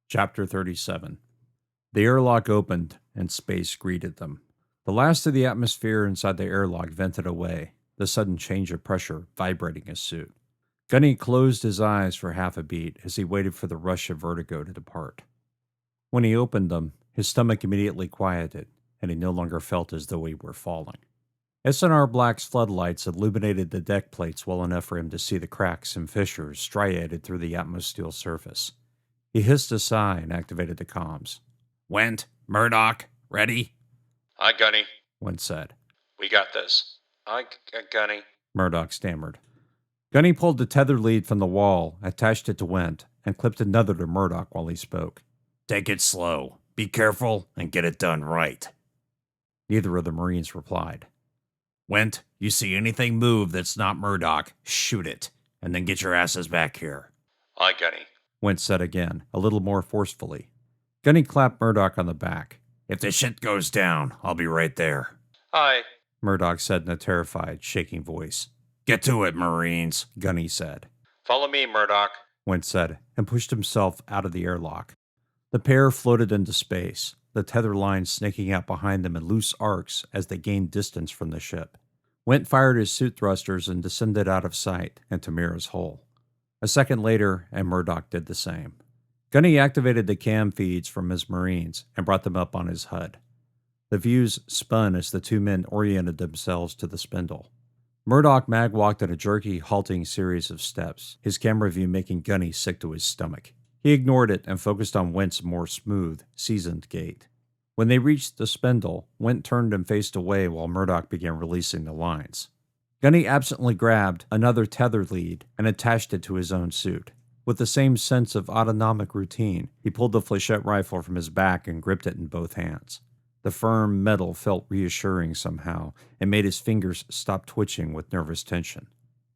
Chapter 37. The airlock opened, and space greeted them. The last of the atmosphere inside the airlock vented away, the sudden change of pressure vibrating his suit. Gunny closed his eyes for half a beat as he waited for the rush of vertigo to depart. When he opened them, his stomach immediately quieted, and he no longer felt as though he were falling. S&R Black's floodlights illuminated the deck plates well enough for him to see the cracks and fissures striated through the atmosteel surface. He hissed a sigh and activated the comms. Went, Murdoch, ready? Aye, Gunny. Went said. We got this. Aye, Gunny. Murdoch stammered. Gunny pulled the tether lead from the wall, attached it to Went, and clipped another to Murdoch while he spoke. Take it slow. Be careful and get it done right. Neither of the Marines replied. Went, you see anything move that's not Murdoch, shoot it, and then get your asses back here. Aye, Gunny. Went said again, a little more forcefully. Gunny clapped Murdoch on the back. If the shit goes down, I'll be right there. Aye, Murdoch said in a terrified, shaking voice. Get to it, Marines, Gunny said. follow me, Murdoch. Went said, and pushed himself out of the airlock. The pair floated into space, the tether lines snaking out behind them in loose arcs as they gained distance from the ship. Went fired his suit thrusters and descended out of sight into Mira's hull. A second later, and Murdoch did the same. Gunny activated the cam feeds from his Marines and brought them up on his HUD. The views spun as the two men oriented themselves to the spindle. Murdoch mag-walked in a jerky, halting series of steps, his camera view making Gunny sick to his stomach. He ignored it and focused on Went's more smooth, seasoned gait. When they reached the spindle, Went turned and faced away while Murdoch began releasing the lines. Gunny absently grabbed another tether lead and attached it to his own suit. With the same sense of autonomic routine, he pulled the flechette rifle from his back and gripped it in both hands. The firm metal felt reassuring somehow and made his fingers stop twitching with nervous tension.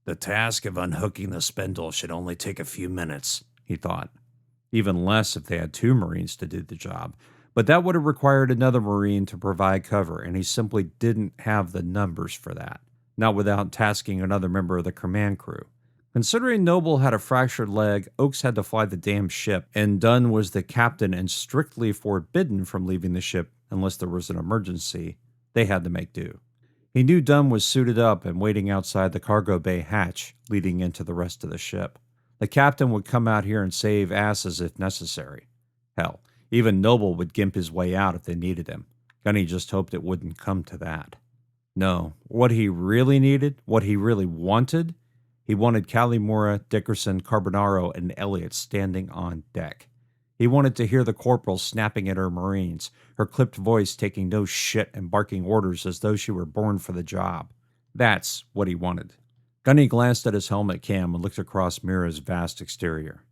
The task of unhooking the spindle should only take a few minutes, he thought. Even less if they had two Marines to do the job. But that would have required another Marine to provide cover, and he simply didn't have the numbers for that. Not without tasking another member of the command crew. Considering Noble had a fractured leg, Oakes had to fly the damn ship, and Dunn was the captain and strictly forbidden from leaving the ship unless there was an emergency. They had to make do. He knew Dunn was suited up and waiting outside the cargo bay hatch leading into the rest of the ship. The captain would come out here and save asses if necessary. Hell, even Noble would gimp his way out if they needed him. Gunny just hoped it wouldn't come to that. No, what he really needed, what he really wanted, he wanted Calimora, Dickerson, Carbonaro, and Elliott standing on deck. He wanted to hear the corporal snapping at her Marines, her clipped voice taking no shit and barking orders as though she were born for the job. That's what he wanted. Gunny glanced at his helmet cam and looked across Mira's vast exterior.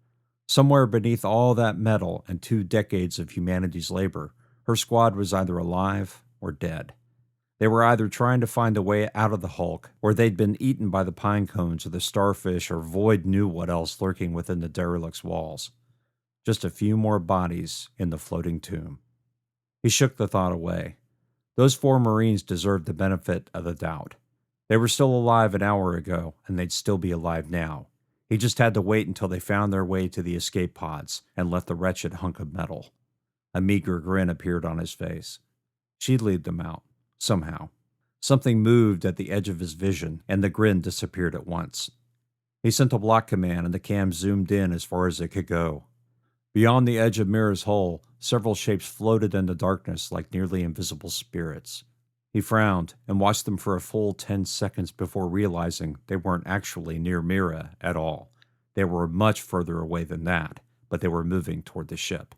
Somewhere beneath all that metal and 2 decades of humanity's labor, her squad was either alive or dead. They were either trying to find a way out of the hulk, or they'd been eaten by the pine cones or the starfish or void knew what else lurking within the derelict's walls. Just a few more bodies in the floating tomb. He shook the thought away. Those 4 Marines deserved the benefit of the doubt. They were still alive an hour ago, and they'd still be alive now. He just had to wait until they found their way to the escape pods and left the wretched hunk of metal. A meager grin appeared on his face. She'd lead them out. Somehow. Something moved at the edge of his vision, and the grin disappeared at once. He sent a block command, and the cam zoomed in as far as it could go. Beyond the edge of Mira's hull, several shapes floated in the darkness like nearly invisible spirits. He frowned and watched them for a full 10 seconds before realizing they weren't actually near Mira at all. They were much further away than that, but they were moving toward the ship.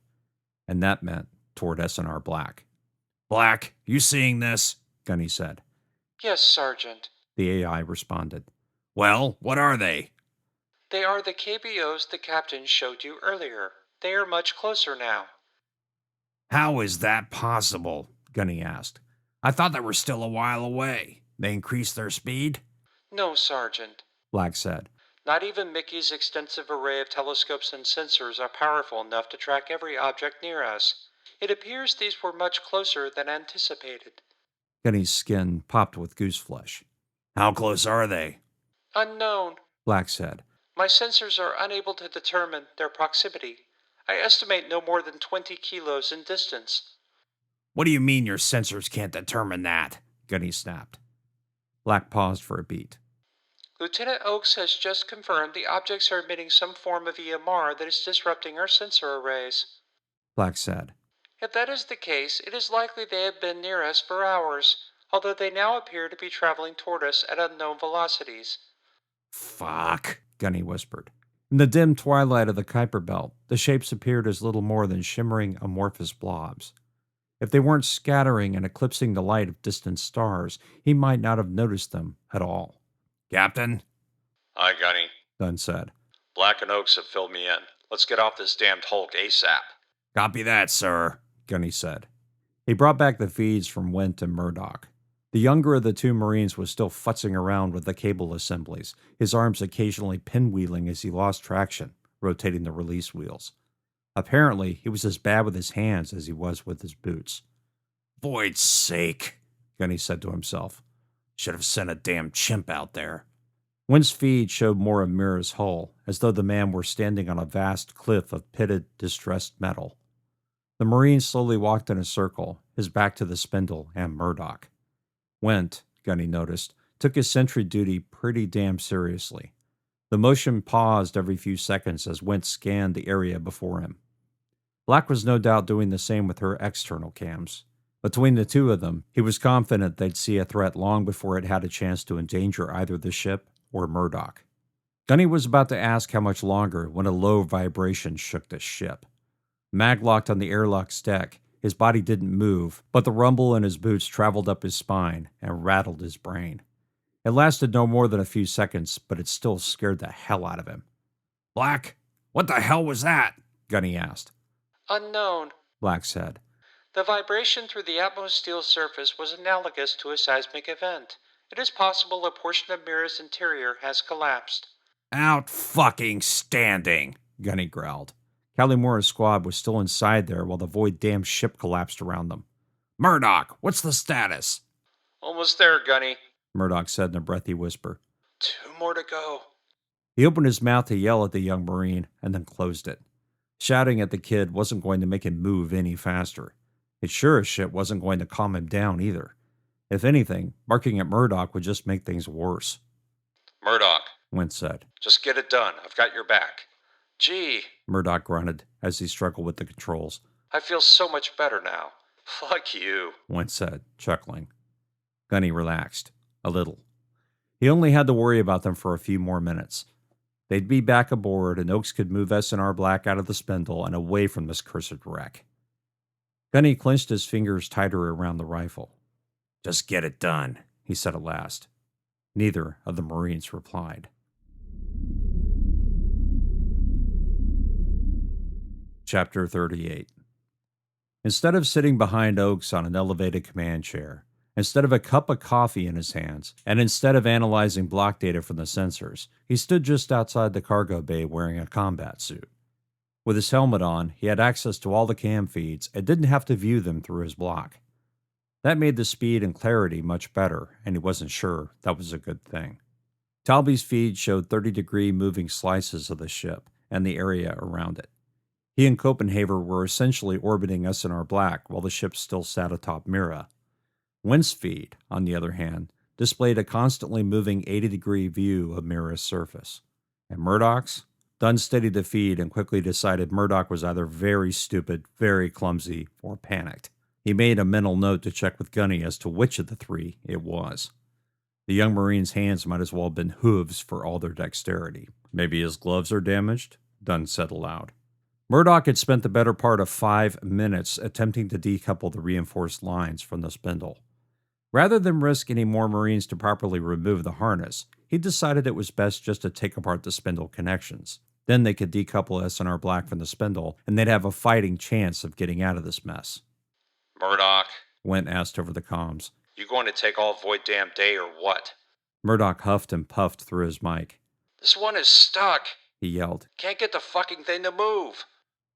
And that meant toward S&R Black. Black, you seeing this? Gunny said. Yes, Sergeant. The AI responded. Well, what are they? They are the KBOs the captain showed you earlier. They are much closer now. How is that possible? Gunny asked. I thought they were still a while away. They increased their speed? No, Sergeant. Black said. Not even Mickey's extensive array of telescopes and sensors are powerful enough to track every object near us. It appears these were much closer than anticipated. Gunny's skin popped with goose flesh. How close are they? Unknown, Black said. My sensors are unable to determine their proximity. I estimate no more than 20 kilos in distance. What do you mean your sensors can't determine that? Gunny snapped. Black paused for a beat. Lieutenant Oakes has just confirmed the objects are emitting some form of EMR that is disrupting our sensor arrays. Black said. If that is the case, it is likely they have been near us for hours, although they now appear to be traveling toward us at unknown velocities. Fuck, Gunny whispered. In the dim twilight of the Kuiper Belt, the shapes appeared as little more than shimmering amorphous blobs. If they weren't scattering and eclipsing the light of distant stars, he might not have noticed them at all. Captain? Aye, Gunny, Dunn said. Black and Oakes have filled me in. Let's get off this damned Hulk ASAP. Copy that, sir, Gunny said. He brought back the feeds from Went and Murdoch. The younger of the two Marines was still futzing around with the cable assemblies, his arms occasionally pinwheeling as he lost traction, rotating the release wheels. Apparently, he was as bad with his hands as he was with his boots. Void's sake, Gunny said to himself. Should have sent a damn chimp out there. Went's feed showed more of Mira's hull, as though the man were standing on a vast cliff of pitted, distressed metal. The Marine slowly walked in a circle, his back to the spindle and Murdoch. Went, Gunny noticed, took his sentry duty pretty damn seriously. The motion paused every few seconds as Went scanned the area before him. Black was no doubt doing the same with her external cams. Between the two of them, he was confident they'd see a threat long before it had a chance to endanger either the ship or Murdoch. Gunny was about to ask how much longer when a low vibration shook the ship. Maglocked on the airlock's deck, his body didn't move, but the rumble in his boots traveled up his spine and rattled his brain. It lasted no more than a few seconds, but it still scared the hell out of him. Black, what the hell was that? Gunny asked. Unknown, Black said. The vibration through the Atmos steel surface was analogous to a seismic event. It is possible a portion of Mira's interior has collapsed. Out-fucking-standing, Gunny growled. Calimura's squad was still inside there while the void damn ship collapsed around them. Murdoch, what's the status? Almost there, Gunny, Murdoch said in a breathy whisper. 2 more to go. He opened his mouth to yell at the young Marine and then closed it. Shouting at the kid wasn't going to make him move any faster. It sure as shit wasn't going to calm him down either. If anything, barking at Murdoch would just make things worse. Murdoch, Went said. Just get it done. I've got your back. Gee, Murdoch grunted as he struggled with the controls. I feel so much better now. Fuck you, Went said, chuckling. Gunny relaxed. A little. He only had to worry about them for a few more minutes. They'd be back aboard, and Oakes could move S&R Black out of the spindle and away from this cursed wreck. Gunny clenched his fingers tighter around the rifle. Just get it done, he said at last. Neither of the Marines replied. Chapter 38. Instead of sitting behind Oakes on an elevated command chair, instead of a cup of coffee in his hands, and instead of analyzing block data from the sensors, he stood just outside the cargo bay wearing a combat suit. With his helmet on, he had access to all the cam feeds and didn't have to view them through his block. That made the speed and clarity much better, and he wasn't sure that was a good thing. Talby's feed showed 30-degree moving slices of the ship and the area around it. He and Copenhagen were essentially orbiting S&R Black while the ship still sat atop Mira. Went's feed, on the other hand, displayed a constantly moving 80-degree view of Mira's surface. And Murdoch's? Dunn steadied the feed and quickly decided Murdoch was either very stupid, very clumsy, or panicked. He made a mental note to check with Gunny as to which of the three it was. The young Marine's hands might as well have been hooves for all their dexterity. Maybe his gloves are damaged? Dunn said aloud. Murdoch had spent the better part of 5 minutes attempting to decouple the reinforced lines from the spindle. Rather than risk any more Marines to properly remove the harness, he decided it was best just to take apart the spindle connections. Then they could decouple S&R Black from the spindle, and they'd have a fighting chance of getting out of this mess. Murdoch, Went asked over the comms. You going to take all void damn day or what? Murdoch huffed and puffed through his mic. This one is stuck, He yelled. Can't get the fucking thing to move.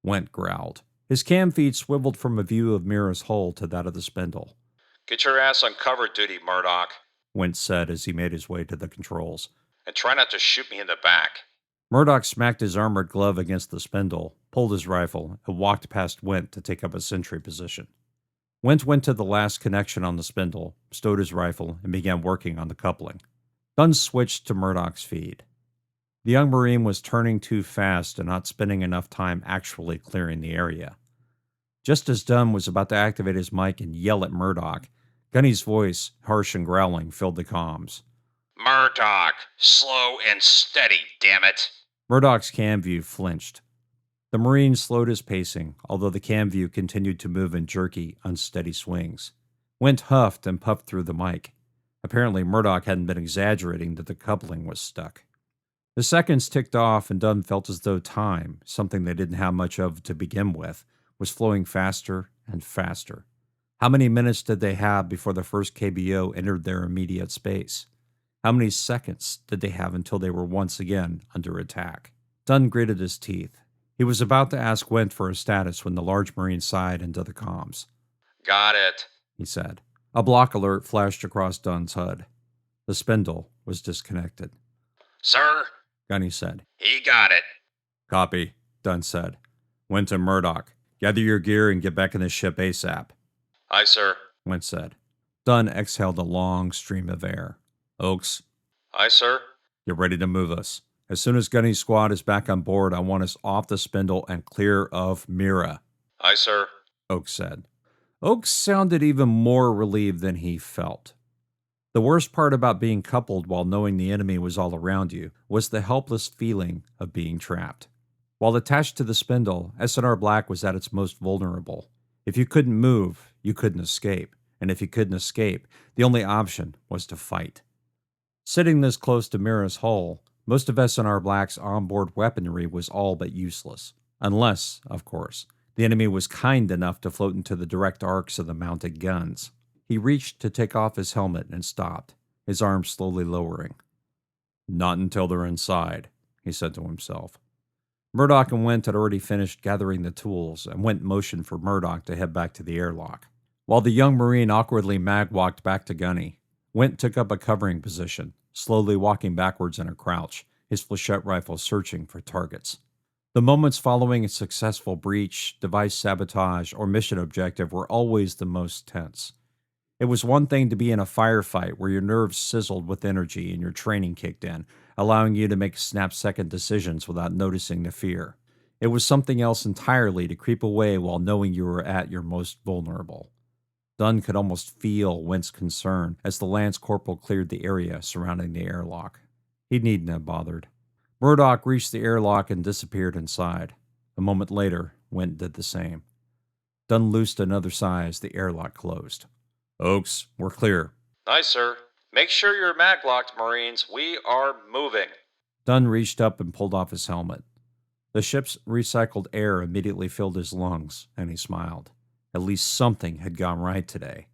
Went growled. His cam feed swiveled from a view of Mira's hull to that of the spindle. Get your ass on cover duty, Murdoch. Went said as he made his way to the controls. And try not to shoot me in the back. Murdoch smacked his armored glove against the spindle, pulled his rifle, and walked past Went to take up a sentry position. Went to the last connection on the spindle, stowed his rifle, and began working on the coupling. Dunn switched to Murdoch's feed. The young Marine was turning too fast and not spending enough time actually clearing the area. Just as Dunn was about to activate his mic and yell at Murdoch, Gunny's voice, harsh and growling, filled the comms. Murdoch, slow and steady, damn it. Murdoch's cam view flinched. The Marine slowed his pacing, although the cam view continued to move in jerky, unsteady swings. Went huffed and puffed through the mic. Apparently, Murdoch hadn't been exaggerating that the coupling was stuck. The seconds ticked off, and Dunn felt as though time, something they didn't have much of to begin with, was flowing faster and faster. How many minutes did they have before the first KBO entered their immediate space? How many seconds did they have until they were once again under attack? Dunn gritted his teeth. He was about to ask Went for a status when the large Marine sighed into the comms. Got it, he said. A block alert flashed across Dunn's HUD. The spindle was disconnected. Sir, Gunny said. He got it. Copy, Dunn said. Went to Murdoch. Gather your gear and get back in the ship ASAP. Aye, sir, Went said. Dunn exhaled a long stream of air. Oakes. Aye, sir. Get ready to move us. As soon as Gunny's squad is back on board, I want us off the spindle and clear of Mira. Aye, sir, Oakes said. Oakes sounded even more relieved than he felt. The worst part about being coupled while knowing the enemy was all around you was the helpless feeling of being trapped. While attached to the spindle, S&R Black was at its most vulnerable. If you couldn't move, you couldn't escape. And if you couldn't escape, the only option was to fight. Sitting this close to Mira's hull, most of S&R Black's onboard weaponry was all but useless. Unless, of course, the enemy was kind enough to float into the direct arcs of the mounted guns. He reached to take off his helmet and stopped, his arms slowly lowering. Not until they're inside, he said to himself. Murdoch and Went had already finished gathering the tools, and Went motioned for Murdoch to head back to the airlock. While the young Marine awkwardly mag-walked back to Gunny, Went took up a covering position, slowly walking backwards in a crouch, his flechette rifle searching for targets. The moments following a successful breach, device sabotage, or mission objective were always the most tense. It was one thing to be in a firefight where your nerves sizzled with energy and your training kicked in, allowing you to make snap-second decisions without noticing the fear. It was something else entirely to creep away while knowing you were at your most vulnerable. Dunn could almost feel Went's concern as the Lance Corporal cleared the area surrounding the airlock. He needn't have bothered. Murdoch reached the airlock and disappeared inside. A moment later, Went did the same. Dunn loosed another sigh as the airlock closed. Oakes, we're clear. Aye, sir. Make sure you're mag-locked, Marines. We are moving. Dunn reached up and pulled off his helmet. The ship's recycled air immediately filled his lungs, and he smiled. At least something had gone right today.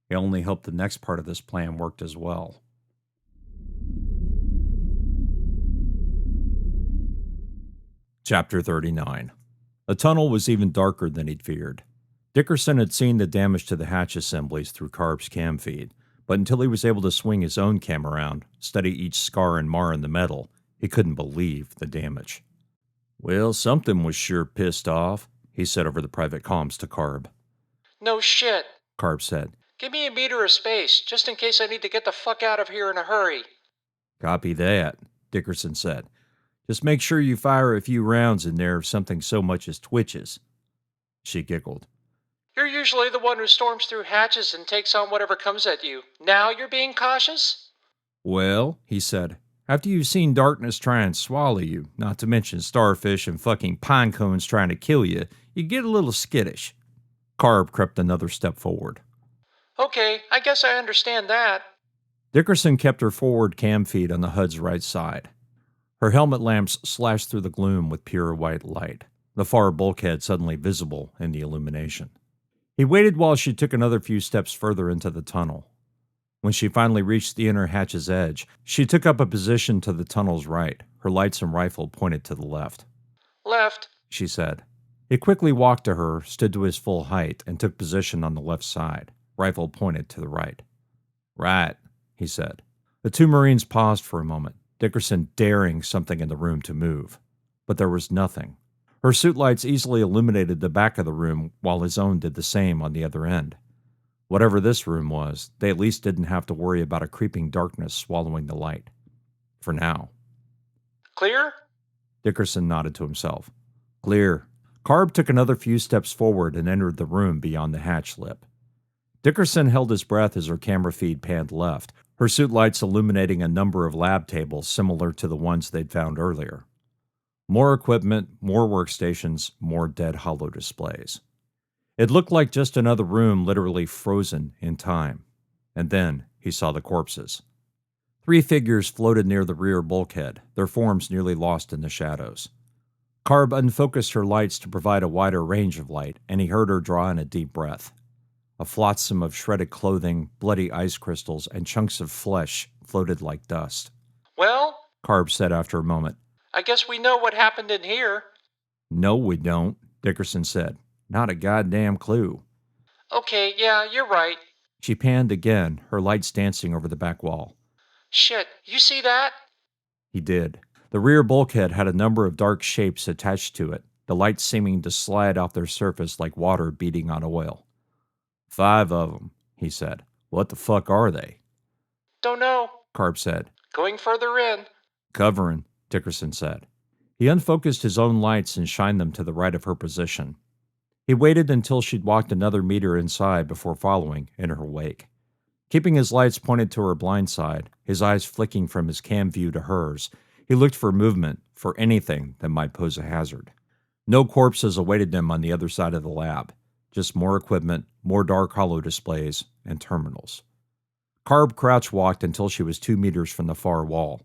He only hoped the next part of this plan worked as well. Chapter 39. The tunnel was even darker than he'd feared. Dickerson had seen the damage to the hatch assemblies through Carb's cam feed, but until he was able to swing his own cam around, study each scar and mar in the metal, he couldn't believe the damage. Well, something was sure pissed off, he said over the private comms to Carb. No shit. Carb said. Give me a meter of space, just in case I need to get the fuck out of here in a hurry. Copy that, Dickerson said. Just make sure you fire a few rounds in there if something so much as twitches. She giggled. You're usually the one who storms through hatches and takes on whatever comes at you. Now you're being cautious? Well, he said, after you've seen darkness try and swallow you, not to mention starfish and fucking pine cones trying to kill you, you get a little skittish. Carb crept another step forward. Okay, I guess I understand that. Dickerson kept her forward cam feed on the HUD's right side. Her helmet lamps slashed through the gloom with pure white light, the far bulkhead suddenly visible in the illumination. He waited while she took another few steps further into the tunnel. When she finally reached the inner hatch's edge, she took up a position to the tunnel's right, her lights and rifle pointed to the left. Left, she said. He quickly walked to her, stood to his full height, and took position on the left side, rifle pointed to the right. Right, he said. The two Marines paused for a moment, Dickerson daring something in the room to move. But there was nothing. Her suit lights easily illuminated the back of the room, while his own did the same on the other end. Whatever this room was, they at least didn't have to worry about a creeping darkness swallowing the light. For now. Clear? Dickerson nodded to himself. Clear. Carb took another few steps forward and entered the room beyond the hatch lip. Dickerson held his breath as her camera feed panned left, her suit lights illuminating a number of lab tables similar to the ones they'd found earlier. More equipment, more workstations, more dead hollow displays. It looked like just another room literally frozen in time. And then he saw the corpses. 3 figures floated near the rear bulkhead, their forms nearly lost in the shadows. Carb unfocused her lights to provide a wider range of light, and he heard her draw in a deep breath. A flotsam of shredded clothing, bloody ice crystals, and chunks of flesh floated like dust. Well, Carb said after a moment. I guess we know what happened in here. No, we don't, Dickerson said. Not a goddamn clue. Okay, yeah, you're right. She panned again, her lights dancing over the back wall. Shit, you see that? He did. The rear bulkhead had a number of dark shapes attached to it, the lights seeming to slide off their surface like water beating on oil. 5 of them, he said. What the fuck are they? Don't know. Carb said. Going further in. Covering, Dickerson said. He unfocused his own lights and shined them to the right of her position. He waited until she'd walked another meter inside before following in her wake. Keeping his lights pointed to her blind side, his eyes flicking from his cam view to hers, he looked for movement, for anything that might pose a hazard. No corpses awaited them on the other side of the lab. Just more equipment, more dark hollow displays, and terminals. Carb crouch-walked until she was 2 meters from the far wall.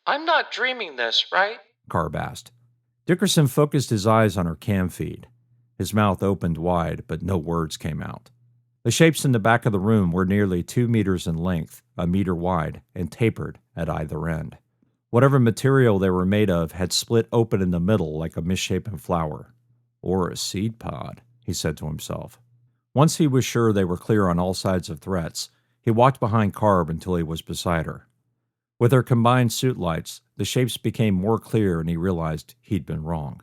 I'm not dreaming this, right? Carb asked. Dickerson focused his eyes on her cam feed. His mouth opened wide, but no words came out. The shapes in the back of the room were nearly 2 meters in length, a meter wide, and tapered at either end. Whatever material they were made of had split open in the middle like a misshapen flower. Or a seed pod, he said to himself. Once he was sure they were clear on all sides of threats, he walked behind Carb until he was beside her. With her combined suit lights, the shapes became more clear and he realized he'd been wrong.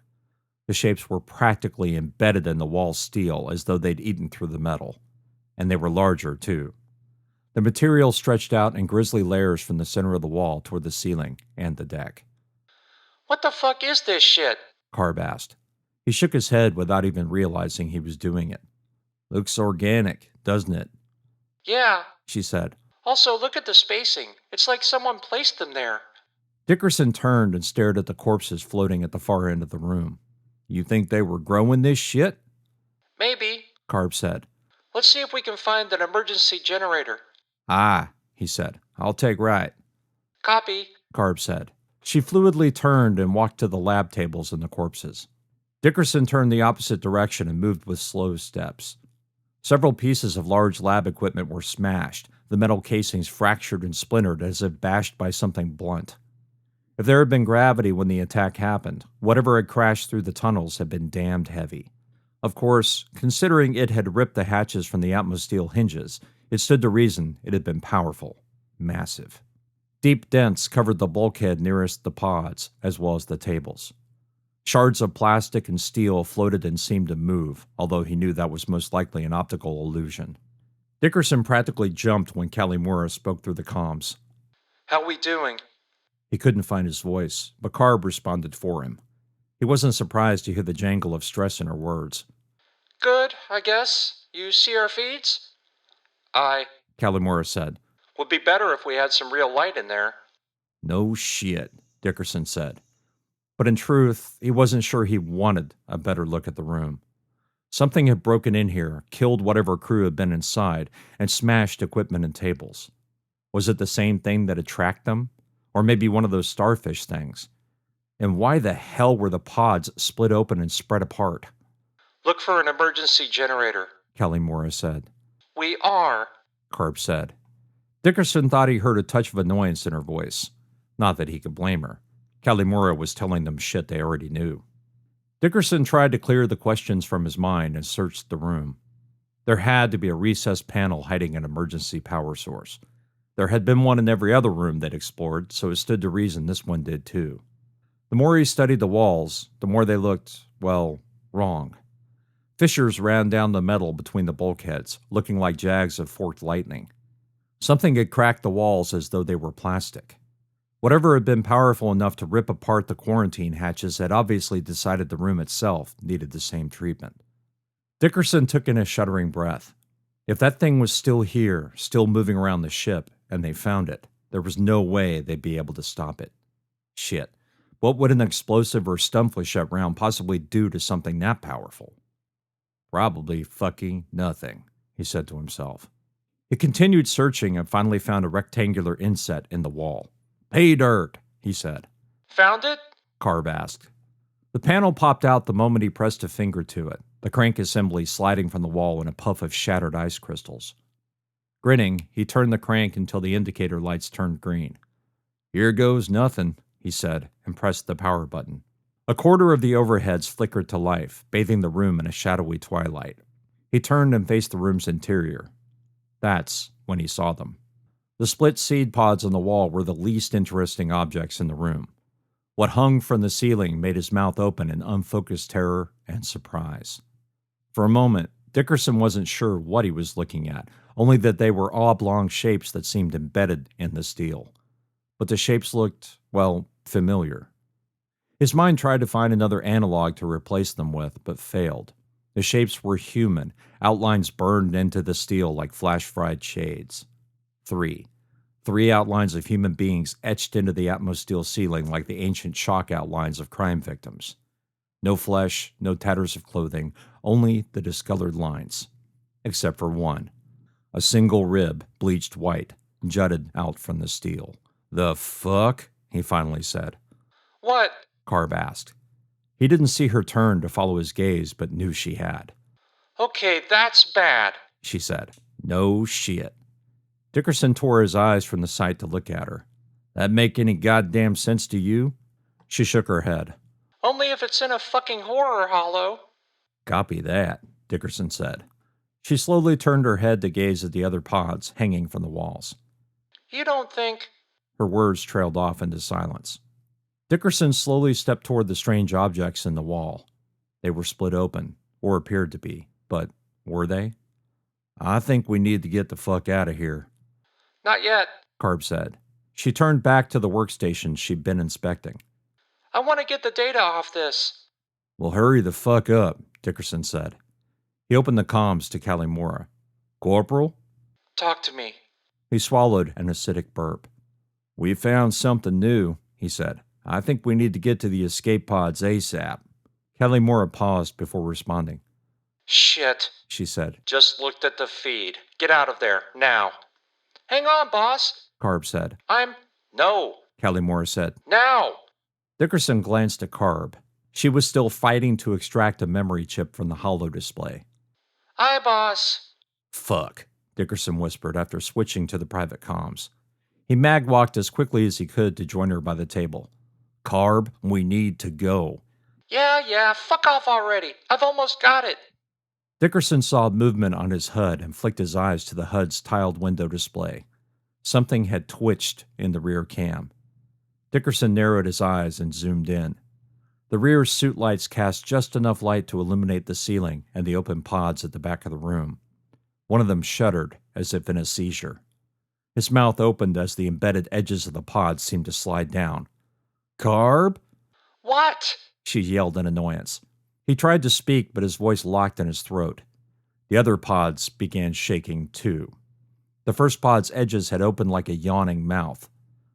The shapes were practically embedded in the wall steel as though they'd eaten through the metal. And they were larger, too. The material stretched out in grisly layers from the center of the wall toward the ceiling and the deck. What the fuck is this shit? Carb asked. He shook his head without even realizing he was doing it. Looks organic, doesn't it? Yeah. She said. Also, look at the spacing. It's like someone placed them there. Dickerson turned and stared at the corpses floating at the far end of the room. You think they were growing this shit? Maybe. Carb said. Let's see if we can find an emergency generator. Ah, he said. I'll take right. Copy. Carb said. She fluidly turned and walked to the lab tables and the corpses. Dickerson turned the opposite direction and moved with slow steps. Several pieces of large lab equipment were smashed, the metal casings fractured and splintered as if bashed by something blunt. If there had been gravity when the attack happened, whatever had crashed through the tunnels had been damned heavy. Of course, considering it had ripped the hatches from the atmosteel hinges, it stood to reason it had been powerful, massive. Deep dents covered the bulkhead nearest the pods, as well as the tables. Shards of plastic and steel floated and seemed to move, although he knew that was most likely an optical illusion. Dickerson practically jumped when Mira spoke through the comms. How we doing? He couldn't find his voice, but Carb responded for him. He wasn't surprised to hear the jangle of stress in her words. Good, I guess. You see our feeds? Aye, Mira said. Would be better if we had some real light in there. No shit, Dickerson said. But in truth, he wasn't sure he wanted a better look at the room. Something had broken in here, killed whatever crew had been inside, and smashed equipment and tables. Was it the same thing that had tracked them? Or maybe one of those starfish things? And why the hell were the pods split open and spread apart? Look for an emergency generator, Mira said. We are, Carb said. Dickerson thought he heard a touch of annoyance in her voice. Not that he could blame her. Mira was telling them shit they already knew. Dickerson tried to clear the questions from his mind and searched the room. There had to be a recessed panel hiding an emergency power source. There had been one in every other room they'd explored, so it stood to reason this one did too. The more he studied the walls, the more they looked, well, wrong. Fissures ran down the metal between the bulkheads, looking like jags of forked lightning. Something had cracked the walls as though they were plastic. Whatever had been powerful enough to rip apart the quarantine hatches had obviously decided the room itself needed the same treatment. Dickerson took in a shuddering breath. If that thing was still here, still moving around the ship, and they found it, there was no way they'd be able to stop it. Shit. What would an explosive or stun-flechette round possibly do to something that powerful? Probably fucking nothing, he said to himself. He continued searching and finally found a rectangular inset in the wall. "Pay dirt," he said. Found it? Carb asked. The panel popped out the moment he pressed a finger to it, the crank assembly sliding from the wall in a puff of shattered ice crystals. Grinning, he turned the crank until the indicator lights turned green. "Here goes nothing," he said, and pressed the power button. A quarter of the overheads flickered to life, bathing the room in a shadowy twilight. He turned and faced the room's interior. That's when he saw them. The split seed pods on the wall were the least interesting objects in the room. What hung from the ceiling made his mouth open in unfocused terror and surprise. For a moment, Dickerson wasn't sure what he was looking at, only that they were oblong shapes that seemed embedded in the steel. But the shapes looked, well, familiar. His mind tried to find another analog to replace them with, but failed. The shapes were human, outlines burned into the steel like flash-fried shades. Three outlines of human beings etched into the atmosteel ceiling like the ancient chalk outlines of crime victims. No flesh, no tatters of clothing, only the discolored lines. Except for one. A single rib, bleached white, jutted out from the steel. "The fuck?" he finally said. What? Carb asked. He didn't see her turn to follow his gaze, but knew she had. Okay, that's bad. She said. "No shit." Dickerson tore his eyes from the sight to look at her. "That make any goddamn sense to you?" She shook her head. Only if it's in a fucking horror hollow. "Copy that," Dickerson said. She slowly turned her head to gaze at the other pods hanging from the walls. You don't think... Her words trailed off into silence. Dickerson slowly stepped toward the strange objects in the wall. They were split open, or appeared to be, but were they? "I think we need to get the fuck out of here," Not yet. Carb said. She turned back to the workstation she'd been inspecting. I want to get the data off this. "Well, hurry the fuck up," Dickerson said. He opened the comms to Calimora. "Corporal?" Talk to me. He swallowed an acidic burp. "We found something new," he said. "I think we need to get to the escape pods ASAP." Calimora paused before responding. Shit, She said. just looked at the feed. Get out of there, now. Hang on, boss. Carb said. No, Calimora said. now. Dickerson glanced at Carb. She was still fighting to extract a memory chip from the holo display. Aye, boss. "Fuck," Dickerson whispered after switching to the private comms. He mag-walked as quickly as he could to join her by the table. "Carb, we need to go." Yeah, fuck off already. I've almost got it. Dickerson saw movement on his HUD and flicked his eyes to the HUD's tiled window display. Something had twitched in the rear cam. Dickerson narrowed his eyes and zoomed in. The rear suit lights cast just enough light to illuminate the ceiling and the open pods at the back of the room. One of them shuddered, as if in a seizure. His mouth opened as the embedded edges of the pods seemed to slide down. "Carb?" What? She yelled in annoyance. He tried to speak, but his voice locked in his throat. The other pods began shaking, too. The first pod's edges had opened like a yawning mouth.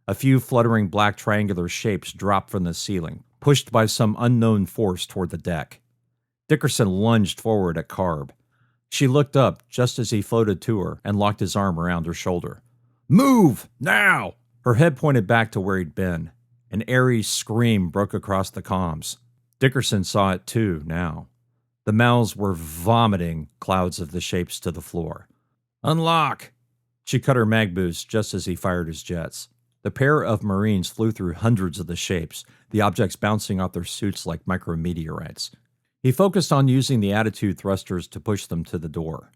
A few fluttering black triangular shapes dropped from the ceiling, pushed by some unknown force toward the deck. Dickerson lunged forward at Carb. She looked up just as he floated to her and locked his arm around her shoulder. "Move! Now!" Her head pointed back to where he'd been. An airy scream broke across the comms. Dickerson saw it too, now. The mouths were vomiting clouds of the shapes to the floor. "Unlock!" She cut her mag boost just as he fired his jets. The pair of Marines flew through hundreds of the shapes, the objects bouncing off their suits like micrometeorites. He focused on using the attitude thrusters to push them to the door.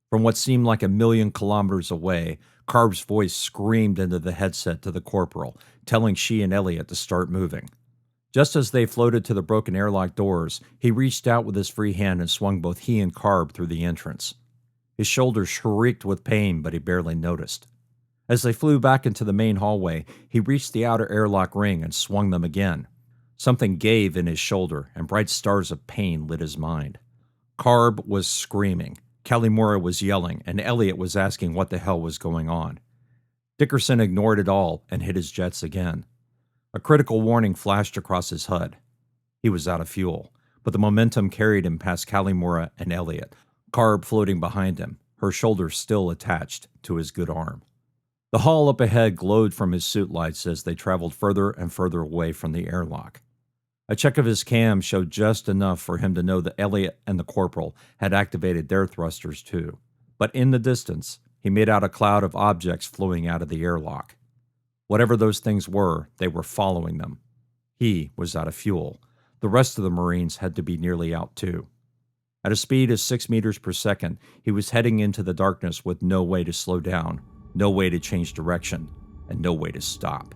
From what seemed like 1,000,000 kilometers away, Carb's voice screamed into the headset to the corporal, telling she and Elliot to start moving. Just as they floated to the broken airlock doors, he reached out with his free hand and swung both he and Carb through the entrance. His shoulders shrieked with pain, but he barely noticed. As they flew back into the main hallway, he reached the outer airlock ring and swung them again. Something gave in his shoulder, and bright stars of pain lit his mind. Carb was screaming. Kalimura was yelling, and Elliot was asking what the hell was going on. Dickerson ignored it all and hit his jets again. A critical warning flashed across his HUD. He was out of fuel, but the momentum carried him past Kalimura and Elliot, Carb floating behind him, her shoulder still attached to his good arm. The hall up ahead glowed from his suit lights as they traveled further and further away from the airlock. A check of his cam showed just enough for him to know that Elliot and the corporal had activated their thrusters too. But in the distance, he made out a cloud of objects flowing out of the airlock. Whatever those things were, they were following them. He was out of fuel. The rest of the Marines had to be nearly out too. At a speed of 6 meters per second, he was heading into the darkness with no way to slow down, no way to change direction, and no way to stop.